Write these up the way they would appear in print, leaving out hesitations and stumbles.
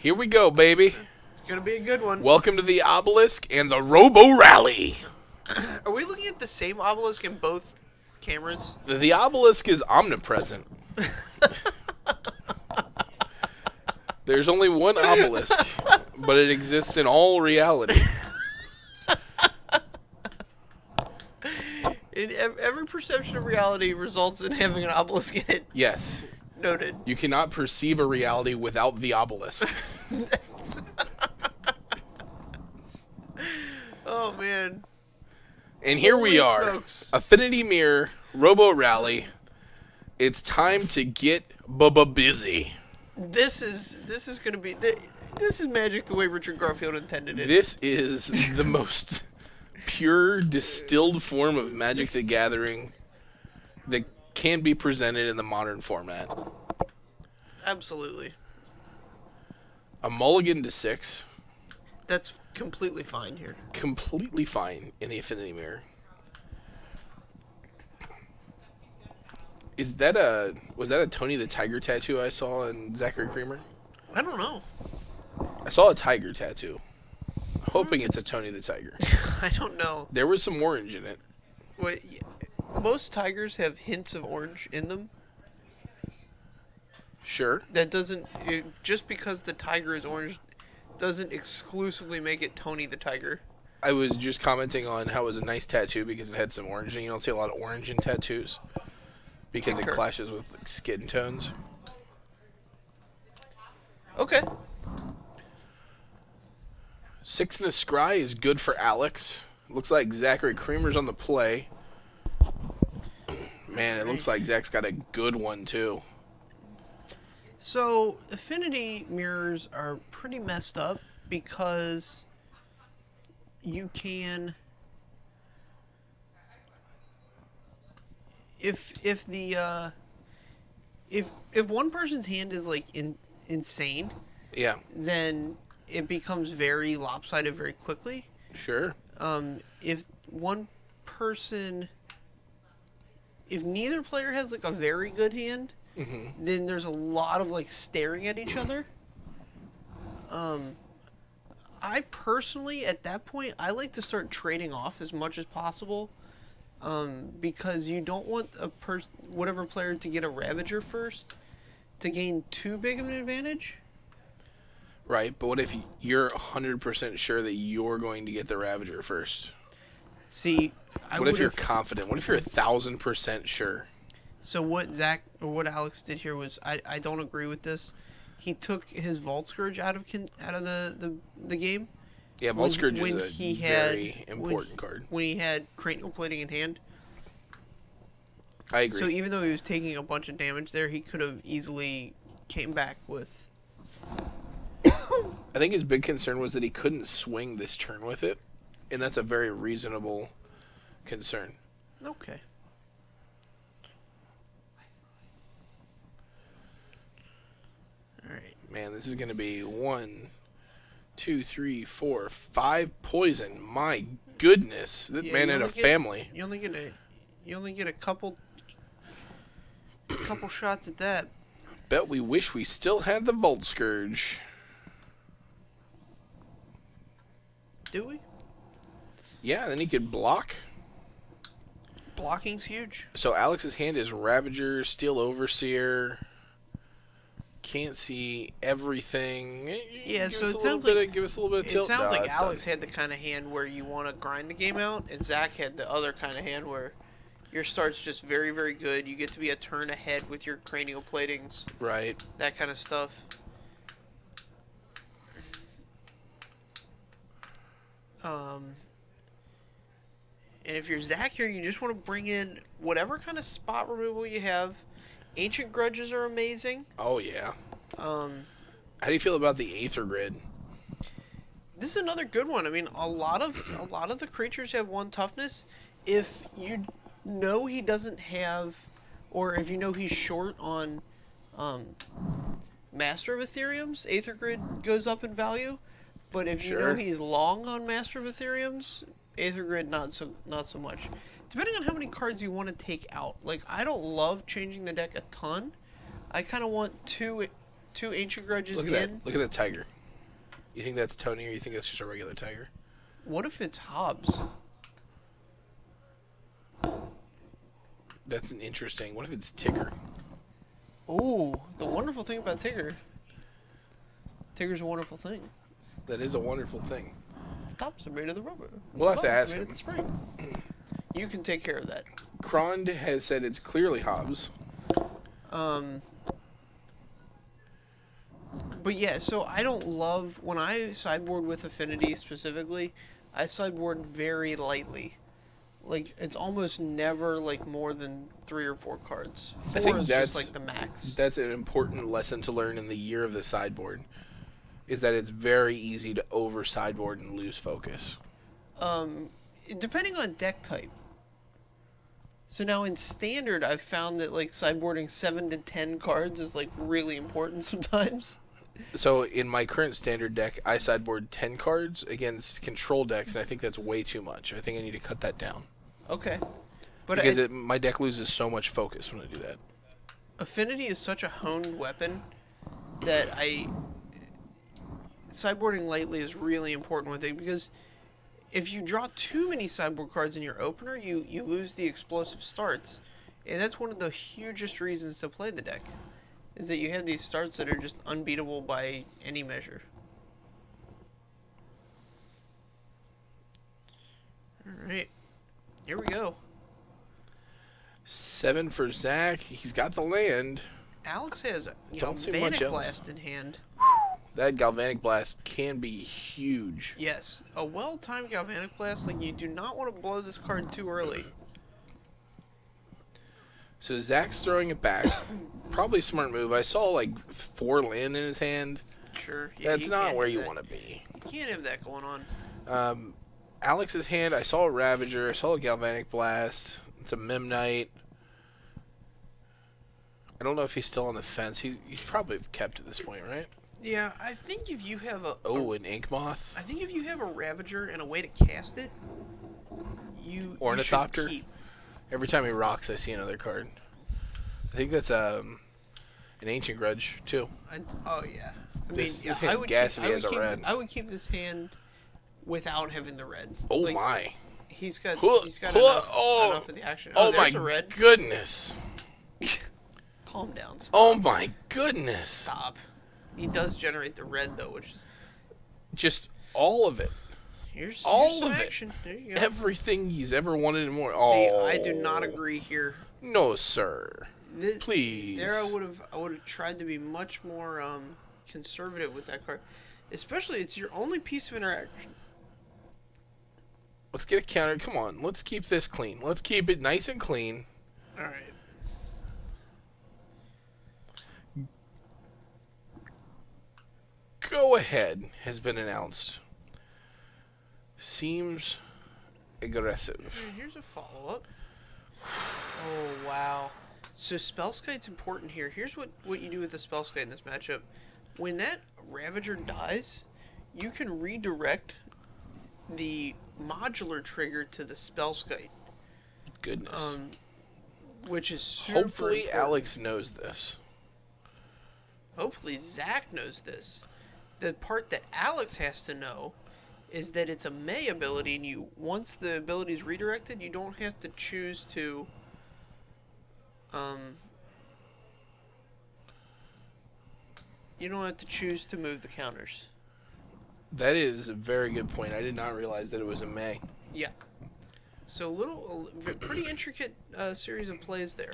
Here we go, baby. It's going to be a good one. Welcome to the Obelisk and the Robo Rally. Are we looking at the same obelisk in both cameras? The Obelisk is omnipresent. There's only one obelisk, but it exists in all reality. Every perception of reality results in having an obelisk in it. Yes. Noted. You cannot perceive a reality without the obelisk. Oh, man. And here we Holy are. smokes. Affinity Mirror, Robo Rally. It's time to get busy. This is going to be... This is Magic the way Richard Garfield intended it. This is the most pure, distilled form of Magic the Gathering that can be presented in the modern format. Absolutely. A mulligan to 6. That's completely fine here. Completely fine in the Affinity Mirror. Was that a Tony the Tiger tattoo I saw in Zachary Creemer? I don't know. I saw a tiger tattoo. Hoping it's a Tony the Tiger. I don't know. There was some orange in it. Wait, most tigers have hints of orange in them. Sure. That doesn't... just because the tiger is orange doesn't exclusively make it Tony the Tiger. I was just commenting on how it was a nice tattoo because it had some orange, and you don't see a lot of orange in tattoos because it clashes with like, skin tones. Okay. 6 and a scry is good for Alex. Looks like Zachary Creemer's on the play. Man, it looks like Zach's got a good one, too. So, affinity mirrors are pretty messed up because you can... If one person's hand is, like, insane... Yeah. Then it becomes very lopsided very quickly. Sure. If one person... If neither player has, like, a very good hand... then there's a lot of like staring at each other. I personally, at that point, I like to start trading off as much as possible, because you don't want whatever player to get a Ravager first to gain too big of an advantage. Right, but what if you're 100% sure that you're going to get the Ravager first? See, what if you're confident? What if you're 1,000% sure? So what Alex did here was, I don't agree with this. He took his Vault Scourge out of the game. Yeah, Vault Scourge is a very important card. When he had Cranial Plating in hand. I agree. So even though he was taking a bunch of damage there, he could have easily came back with... I think his big concern was that he couldn't swing this turn with it, and that's a very reasonable concern. Okay. Alright. Man, this is going to be 1, 2, 3, 4, 5 poison. My goodness. That man had a family. You only get a couple shots at that. Bet we wish we still had the Vault Scourge. Do we? Yeah, then he could block. Blocking's huge. So Alex's hand is Ravager, Steel Overseer. Can't see everything. Yeah, so it sounds like give us a little bit of tilt. It sounds like Alex had the kind of hand where you want to grind the game out, and Zach had the other kind of hand where your start's just very, very good. You get to be a turn ahead with your cranial platings. Right. That kind of stuff. And if you're Zach here, you just want to bring in whatever kind of spot removal you have. Ancient Grudges are amazing. Oh, yeah. How do you feel about the Aether Grid? This is another good one. I mean, a lot of the creatures have 1 toughness. If you know he doesn't have, or if you know he's short on Master of Ethereums, Aether Grid goes up in value. But if you know he's long on Master of Ethereums, Aether Grid not so much. Depending on how many cards you want to take out. Like, I don't love changing the deck a ton. I kind of want 2 2 Ancient Grudges Look at in. that. Look at that tiger. You think that's Tony, or you think that's just a regular tiger? What if it's Hobbs? That's an interesting. What if it's Tigger? Ooh, the wonderful thing about Tigger. Tigger's a wonderful thing. That is a wonderful thing. The tops are made of the rubber. We'll have to Bottoms ask made him. of the spring. You can take care of that. Krond has said it's clearly Hobbs. But yeah, so I don't love when I sideboard with Affinity specifically. I sideboard very lightly. Like it's almost never like more than 3 or 4 cards. 4 I think is that's just like the max. That's an important lesson to learn in the year of the sideboard. Is that it's very easy to over sideboard and lose focus. Depending on deck type. So now in standard, I've found that like sideboarding 7 to 10 cards is like really important sometimes. So in my current standard deck, I sideboard 10 cards against control decks, and I think that's way too much. I think I need to cut that down. Okay. But because my deck loses so much focus when I do that. Affinity is such a honed weapon that sideboarding lightly is really important with it, because if you draw too many sideboard cards in your opener, you lose the explosive starts. And that's one of the hugest reasons to play the deck, is that you have these starts that are just unbeatable by any measure. Alright. Here we go. 7 for Zach. He's got the land. Alex has a Don't see much Galvanic else. Blast in hand. That Galvanic Blast can be huge. Yes, a well-timed Galvanic Blast. Like, you do not want to blow this card too early. So Zach's throwing it back. Probably a smart move. I saw like 4 land in his hand. Sure. Yeah, That's not where you want to be. You can't have that going on. Alex's hand, I saw a Ravager. I saw a Galvanic Blast. It's a Memnite. I don't know if he's still on the fence. He's probably kept at this point, right? Yeah, I think if you have an Ink Moth? I think if you have a Ravager and a way to cast it, you Ornithopter? You should keep. Every time he rocks, I see another card. I think that's an Ancient Grudge, too. Oh, yeah. This I hand's would gas keep, if he has a red. I would keep this hand without having the red. Oh, like, my. He's got Oh, enough of the action. Oh, my there's a red. goodness. Calm down. Stop. Oh, my goodness. Stop. He does generate the red, though, which is... Just all of it. Here's All some of it. action. There you go. Everything he's ever wanted and more. See, Oh. I do not agree here. No, sir. Please. There, I would have tried to be much more conservative with that card. Especially, it's your only piece of interaction. Let's get a counter. Come on. Let's keep this clean. Let's keep it nice and clean. All right. Go ahead has been announced. Seems aggressive. Here's a follow-up. Oh, wow. So Spellskite's important here. Here's what you do with the Spellskite in this matchup. When that Ravager dies, you can redirect the modular trigger to the Spellskite. Goodness. Which is super Hopefully important. Alex knows this. Hopefully Zach knows this. The part that Alex has to know is that it's a May ability, and once the ability is redirected, you don't have to choose to move the counters. That is a very good point. I did not realize that it was a May. Yeah. So pretty intricate series of plays there.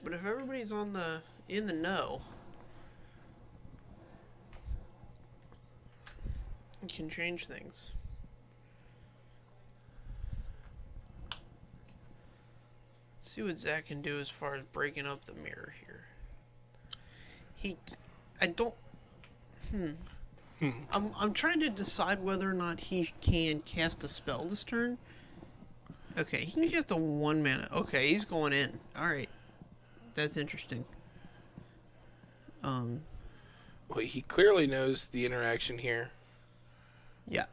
But if everybody's in the know, you can change things. Let's see what Zach can do as far as breaking up the mirror here. I'm trying to decide whether or not he can cast a spell this turn. Okay, he can cast a 1 mana. Okay, he's going in. All right. That's interesting. Well, he clearly knows the interaction here. Yeah.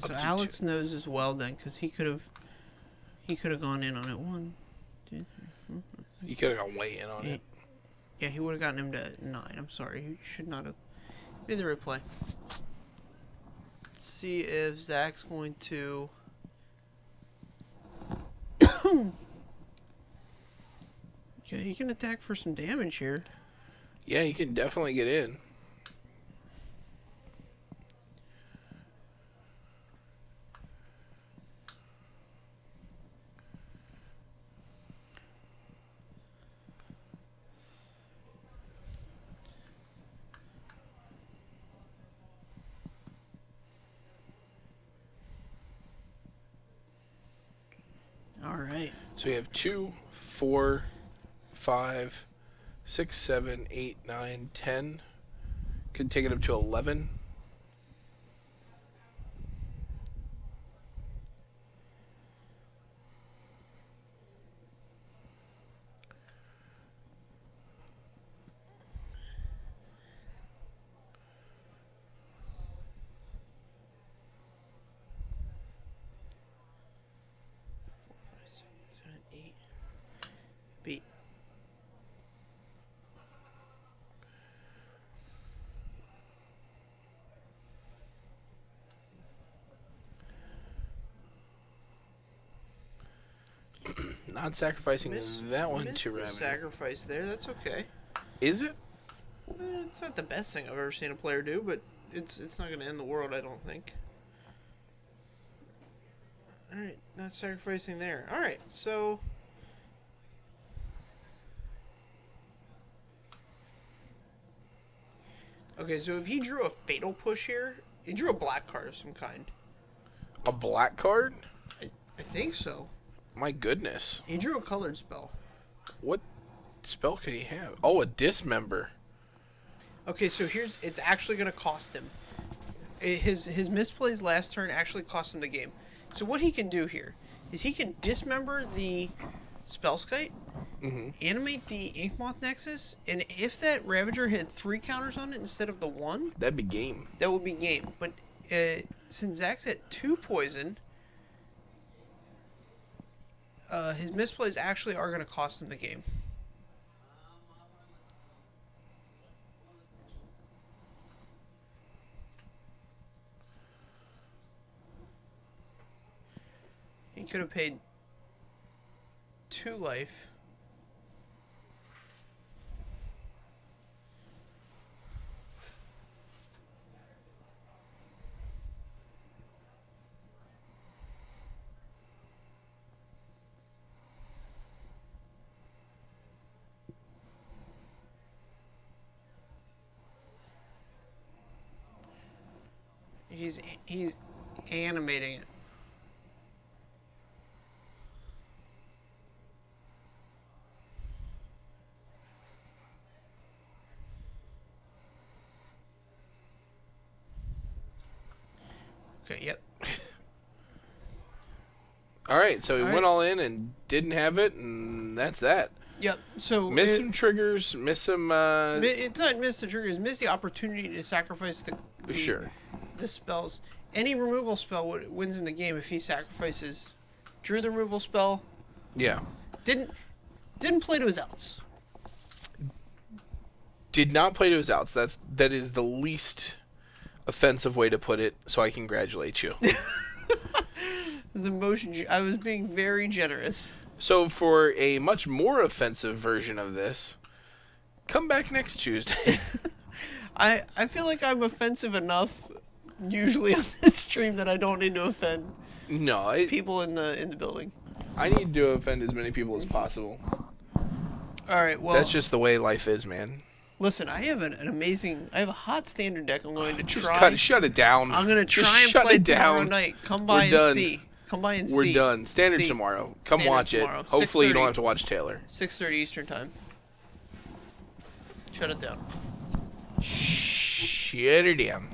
So Alex knows as well then, because he could have gone in on it. 1, 2, 3, 4, 5. You could have gone way in on it. Yeah, he would have gotten him to 9. I'm sorry, he should not have made the right play. Let's see if Zach's going to. Okay, he can attack for some damage here. Yeah, you can definitely get in. All right. So you have 2, 4, 5, 6, 7, 8, 9, 10. Could take it up to 11. Beat. Not sacrificing that one to the Raven. Sacrifice there. That's okay. Is it? It's not the best thing I've ever seen a player do, but it's not going to end the world, I don't think. All right, not sacrificing there. All right, so. Okay, so if he drew a fatal push here, he drew a black card of some kind. A black card? I think so. My goodness. He drew a colored spell. What spell could he have? Oh, a dismember. Okay, so it's actually going to cost him. His misplays last turn actually cost him the game. So what he can do here is he can dismember the Spellskite, animate the Inkmoth Nexus, and if that Ravager had 3 counters on it instead of the 1, that'd be game. That would be game. But since Zach's at 2 poison, his misplays actually are going to cost him the game. He could have paid 2 life. He's animating it. Okay, yep. All right, so he went all in and didn't have it, and that's that. Yep. So miss some triggers, miss some. It's not miss the triggers. Miss the opportunity to sacrifice the spells. Any removal spell wins him the game if he sacrifices. Drew the removal spell. Yeah. Didn't play to his outs. Did not play to his outs. That is the least offensive way to put it. So I congratulate you. I was being very generous. So for a much more offensive version of this, come back next Tuesday. I feel like I'm offensive enough usually on this stream that I don't need to offend people in the building. I need to offend as many people as possible. All right, well, that's just the way life is, man. Listen, I have I have a hot standard deck. I'm going to try. Shut it down. I'm going to try and play tomorrow night. Come by and see. Come by and see. We're done. Standard tomorrow. Come watch it. Hopefully you don't have to watch Taylor. 6:30 Eastern time. Shut it down. Shut it down.